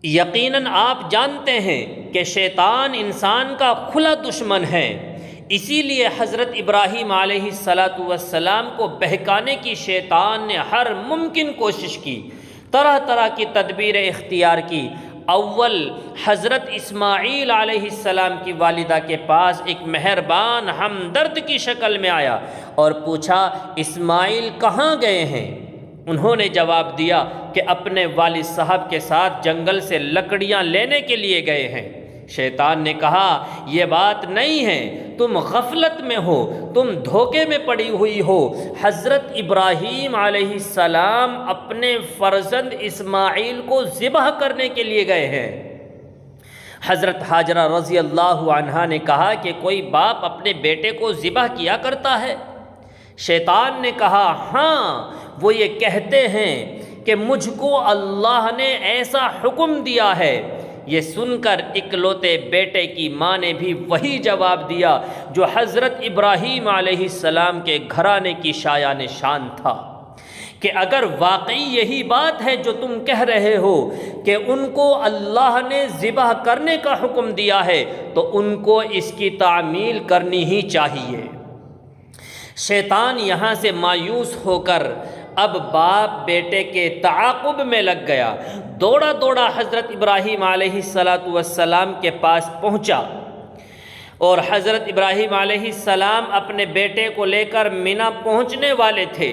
یقیناً آپ جانتے ہیں کہ شیطان انسان کا کھلا دشمن ہے، اسی لیے حضرت ابراہیم علیہ السلام کو بہکانے کی شیطان نے ہر ممکن کوشش کی، طرح طرح کی تدبیریں اختیار کی۔ اول حضرت اسماعیل علیہ السلام کی والدہ کے پاس ایک مہربان ہمدرد کی شکل میں آیا اور پوچھا، اسماعیل کہاں گئے ہیں؟ انہوں نے جواب دیا کہ اپنے والد صاحب کے ساتھ جنگل سے لکڑیاں لینے کے لیے گئے ہیں۔ شیطان نے کہا، یہ بات نہیں ہے، تم غفلت میں ہو، تم دھوکے میں پڑی ہوئی ہو۔ حضرت ابراہیم علیہ السلام اپنے فرزند اسماعیل کو ذبح کرنے کے لیے گئے ہیں۔ حضرت ہاجرہ رضی اللہ عنہا نے کہا کہ کوئی باپ اپنے بیٹے کو ذبح کیا کرتا ہے؟ شیطان نے کہا، ہاں، وہ یہ کہتے ہیں کہ مجھ کو اللہ نے ایسا حکم دیا ہے۔ یہ سن کر اکلوتے بیٹے کی ماں نے بھی وہی جواب دیا جو حضرت ابراہیم علیہ السلام کے گھرانے کی شایان شان تھا، کہ اگر واقعی یہی بات ہے جو تم کہہ رہے ہو کہ ان کو اللہ نے ذبح کرنے کا حکم دیا ہے تو ان کو اس کی تعمیل کرنی ہی چاہیے۔ شیطان یہاں سے مایوس ہو کر اب باپ بیٹے کے تعاقب میں لگ گیا، دوڑا دوڑا حضرت ابراہیم علیہ السلام کے پاس پہنچا، اور حضرت ابراہیم علیہ السلام اپنے بیٹے کو لے کر منی پہنچنے والے تھے۔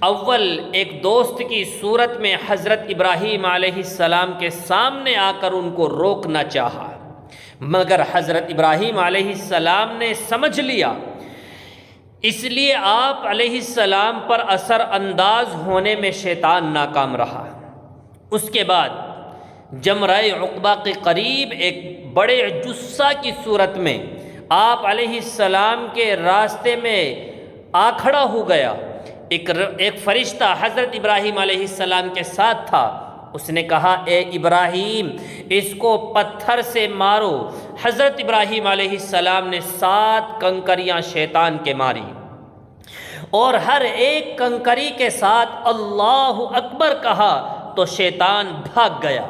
اول ایک دوست کی صورت میں حضرت ابراہیم علیہ السلام کے سامنے آ کر ان کو روکنا چاہا، مگر حضرت ابراہیم علیہ السلام نے سمجھ لیا، اس لیے آپ علیہ السلام پر اثر انداز ہونے میں شیطان ناکام رہا۔ اس کے بعد جمرہ عقبہ کے قریب ایک بڑے جثہ کی صورت میں آپ علیہ السلام کے راستے میں آ کھڑا ہو گیا۔ ایک فرشتہ حضرت ابراہیم علیہ السلام کے ساتھ تھا۔ اس نے کہا، اے ابراہیم، اس کو پتھر سے مارو۔ حضرت ابراہیم علیہ السلام نے 7 کنکریاں شیطان کے ماری، اور ہر ایک کنکری کے ساتھ اللہ اکبر کہا تو شیطان بھاگ گیا۔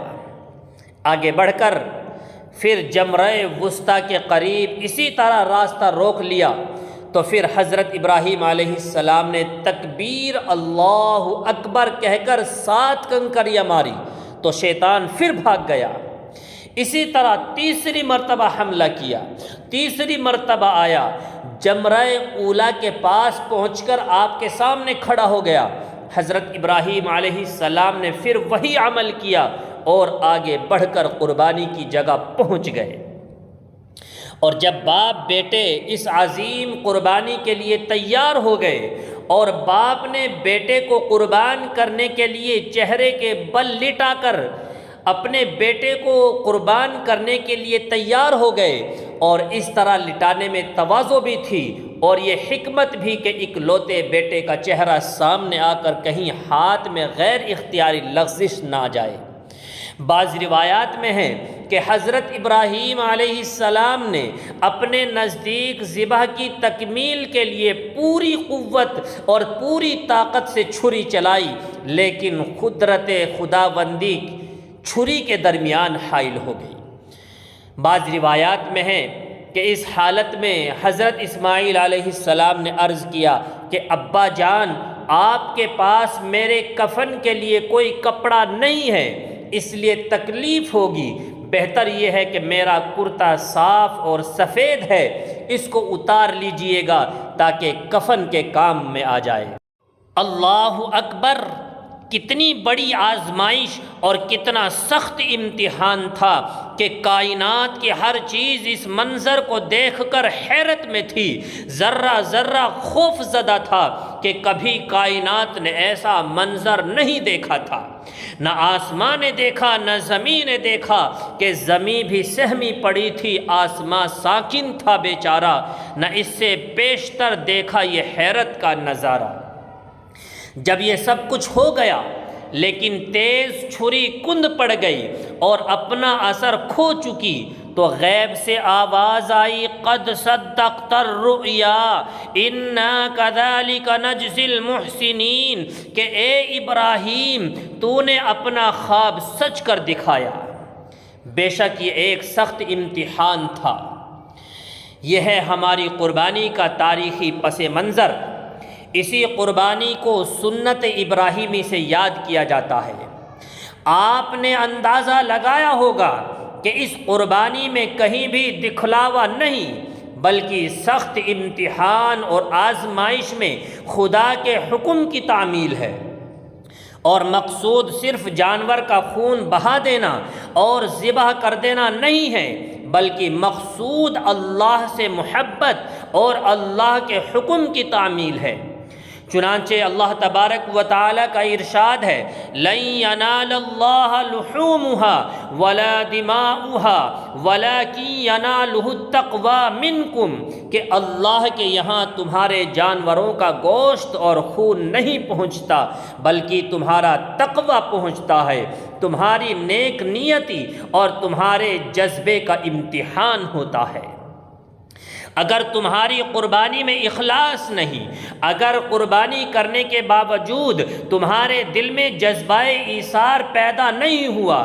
آگے بڑھ کر پھر جمرہ وسطیٰ کے قریب اسی طرح راستہ روک لیا، تو پھر حضرت ابراہیم علیہ السلام نے تکبیر اللہ اکبر کہہ کر 7 کنکریاں ماری تو شیطان پھر بھاگ گیا۔ اسی طرح تیسری مرتبہ حملہ کیا، تیسری مرتبہ آیا، جمرہ اولا کے پاس پہنچ کر آپ کے سامنے کھڑا ہو گیا۔ حضرت ابراہیم علیہ السلام نے پھر وہی عمل کیا اور آگے بڑھ کر قربانی کی جگہ پہنچ گئے۔ اور جب باپ بیٹے اس عظیم قربانی کے لیے تیار ہو گئے اور باپ نے بیٹے کو قربان کرنے کے لیے چہرے کے بل لٹا کر اپنے بیٹے کو قربان کرنے کے لیے تیار ہو گئے، اور اس طرح لٹانے میں تواضع بھی تھی اور یہ حکمت بھی کہ اکلوتے بیٹے کا چہرہ سامنے آ کر کہیں ہاتھ میں غیر اختیاری لغزش نہ جائے۔ بعض روایات میں ہے کہ حضرت ابراہیم علیہ السلام نے اپنے نزدیک ذبح کی تکمیل کے لیے پوری قوت اور پوری طاقت سے چھری چلائی، لیکن قدرت خداوندی چھری کے درمیان حائل ہو گئی۔ بعض روایات میں ہے کہ اس حالت میں حضرت اسماعیل علیہ السلام نے عرض کیا کہ ابا جان، آپ کے پاس میرے کفن کے لیے کوئی کپڑا نہیں ہے، اس لیے تکلیف ہوگی، بہتر یہ ہے کہ میرا کرتا صاف اور سفید ہے، اس کو اتار لیجئے گا تاکہ کفن کے کام میں آ جائے۔ اللہ اکبر! کتنی بڑی آزمائش اور کتنا سخت امتحان تھا کہ کائنات کی ہر چیز اس منظر کو دیکھ کر حیرت میں تھی، ذرہ ذرہ خوف زدہ تھا کہ کبھی کائنات نے ایسا منظر نہیں دیکھا تھا۔ نہ آسمان نے دیکھا نہ زمین نے دیکھا کہ زمین بھی سہمی پڑی تھی، آسمان ساکن تھا بیچارہ، نہ اس سے پیشتر دیکھا یہ حیرت کا نظارہ۔ جب یہ سب کچھ ہو گیا لیکن تیز چھری کند پڑ گئی اور اپنا اثر کھو چکی، تو غیب سے آواز آئی قد صدقت الرؤیا انا کذالک نجزی المحسنین، کہ اے ابراہیم تو نے اپنا خواب سچ کر دکھایا۔ بے شک یہ ایک سخت امتحان تھا۔ یہ ہے ہماری قربانی کا تاریخی پس منظر۔ اسی قربانی کو سنت ابراہیمی سے یاد کیا جاتا ہے۔ آپ نے اندازہ لگایا ہوگا کہ اس قربانی میں کہیں بھی دکھلاوا نہیں، بلکہ سخت امتحان اور آزمائش میں خدا کے حکم کی تعمیل ہے، اور مقصود صرف جانور کا خون بہا دینا اور ذبح کر دینا نہیں ہے، بلکہ مقصود اللہ سے محبت اور اللہ کے حکم کی تعمیل ہے۔ چنانچہ اللہ تبارک و تعالیٰ کا ارشاد ہے لن ینال اللہ لحومها ولا دماؤها ولکن ینالہ التقوی منکم، کہ اللہ کے یہاں تمہارے جانوروں کا گوشت اور خون نہیں پہنچتا، بلکہ تمہارا تقوی پہنچتا ہے، تمہاری نیک نیتی اور تمہارے جذبے کا امتحان ہوتا ہے۔ اگر تمہاری قربانی میں اخلاص نہیں، اگر قربانی کرنے کے باوجود تمہارے دل میں جذبہ ایثار پیدا نہیں ہوا،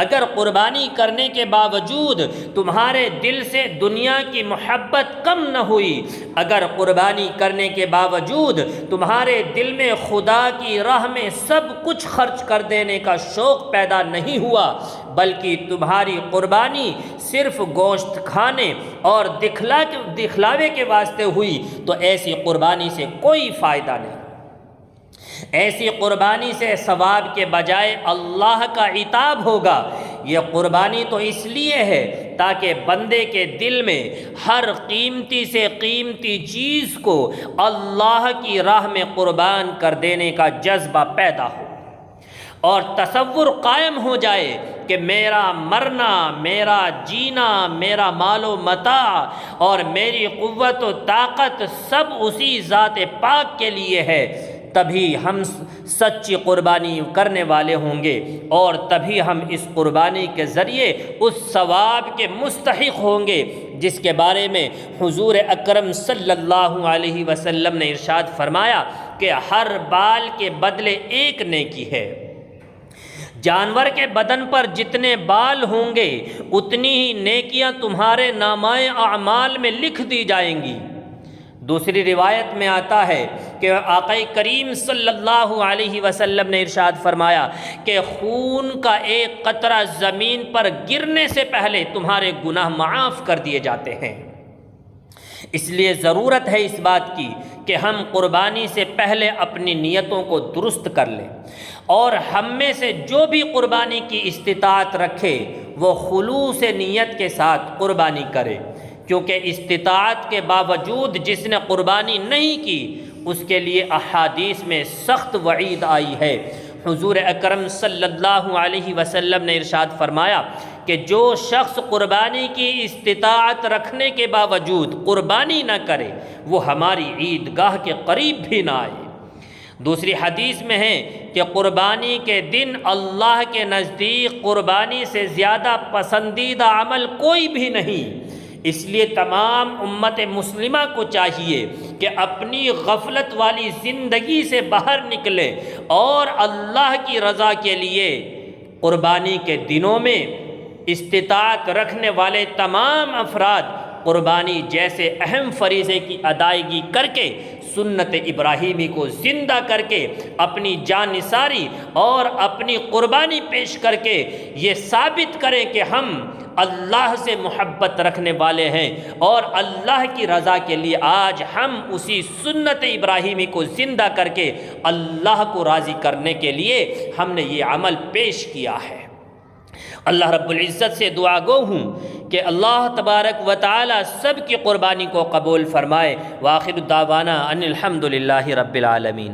اگر قربانی کرنے کے باوجود تمہارے دل سے دنیا کی محبت کم نہ ہوئی، اگر قربانی کرنے کے باوجود تمہارے دل میں خدا کی راہ میں سب کچھ خرچ کر دینے کا شوق پیدا نہیں ہوا، بلکہ تمہاری قربانی صرف گوشت کھانے اور دکھلاوے کے واسطے ہوئی، تو ایسی قربانی سے کوئی فائدہ نہیں۔ ایسی قربانی سے ثواب کے بجائے اللہ کا عتاب ہوگا۔ یہ قربانی تو اس لیے ہے تاکہ بندے کے دل میں ہر قیمتی سے قیمتی چیز کو اللہ کی راہ میں قربان کر دینے کا جذبہ پیدا ہو، اور تصور قائم ہو جائے کہ میرا مرنا، میرا جینا، میرا مال و متاع اور میری قوت و طاقت سب اسی ذات پاک کے لیے ہے، تبھی ہم سچی قربانی کرنے والے ہوں گے، اور تبھی ہم اس قربانی کے ذریعے اس ثواب کے مستحق ہوں گے جس کے بارے میں حضور اکرم صلی اللہ علیہ وسلم نے ارشاد فرمایا کہ ہر بال کے بدلے ایک نیکی ہے۔ جانور کے بدن پر جتنے بال ہوں گے اتنی ہی نیکیاں تمہارے نامۂ اعمال میں لکھ دی جائیں گی۔ دوسری روایت میں آتا ہے کہ آقا کریم صلی اللہ علیہ وسلم نے ارشاد فرمایا کہ خون کا ایک قطرہ زمین پر گرنے سے پہلے تمہارے گناہ معاف کر دیے جاتے ہیں۔ اس لیے ضرورت ہے اس بات کی کہ ہم قربانی سے پہلے اپنی نیتوں کو درست کر لیں، اور ہم میں سے جو بھی قربانی کی استطاعت رکھے وہ خلوص نیت کے ساتھ قربانی کرے، کیونکہ استطاعت کے باوجود جس نے قربانی نہیں کی اس کے لیے احادیث میں سخت وعید آئی ہے۔ حضور اکرم صلی اللہ علیہ وسلم نے ارشاد فرمایا کہ جو شخص قربانی کی استطاعت رکھنے کے باوجود قربانی نہ کرے وہ ہماری عیدگاہ کے قریب بھی نہ آئے۔ دوسری حدیث میں ہے کہ قربانی کے دن اللہ کے نزدیک قربانی سے زیادہ پسندیدہ عمل کوئی بھی نہیں۔ اس لیے تمام امت مسلمہ کو چاہیے کہ اپنی غفلت والی زندگی سے باہر نکلے اور اللہ کی رضا کے لیے قربانی کے دنوں میں استطاعت رکھنے والے تمام افراد قربانی جیسے اہم فریضے کی ادائیگی کر کے سنت ابراہیمی کو زندہ کر کے اپنی جان نثاری اور اپنی قربانی پیش کر کے یہ ثابت کریں کہ ہم اللہ سے محبت رکھنے والے ہیں، اور اللہ کی رضا کے لیے آج ہم اسی سنت ابراہیمی کو زندہ کر کے اللہ کو راضی کرنے کے لیے ہم نے یہ عمل پیش کیا ہے۔ اللہ رب العزت سے دعا گو ہوں کہ اللہ تبارک و تعالی سب کی قربانی کو قبول فرمائے۔ وآخر دعوانا ان الحمد للہ رب العالمین۔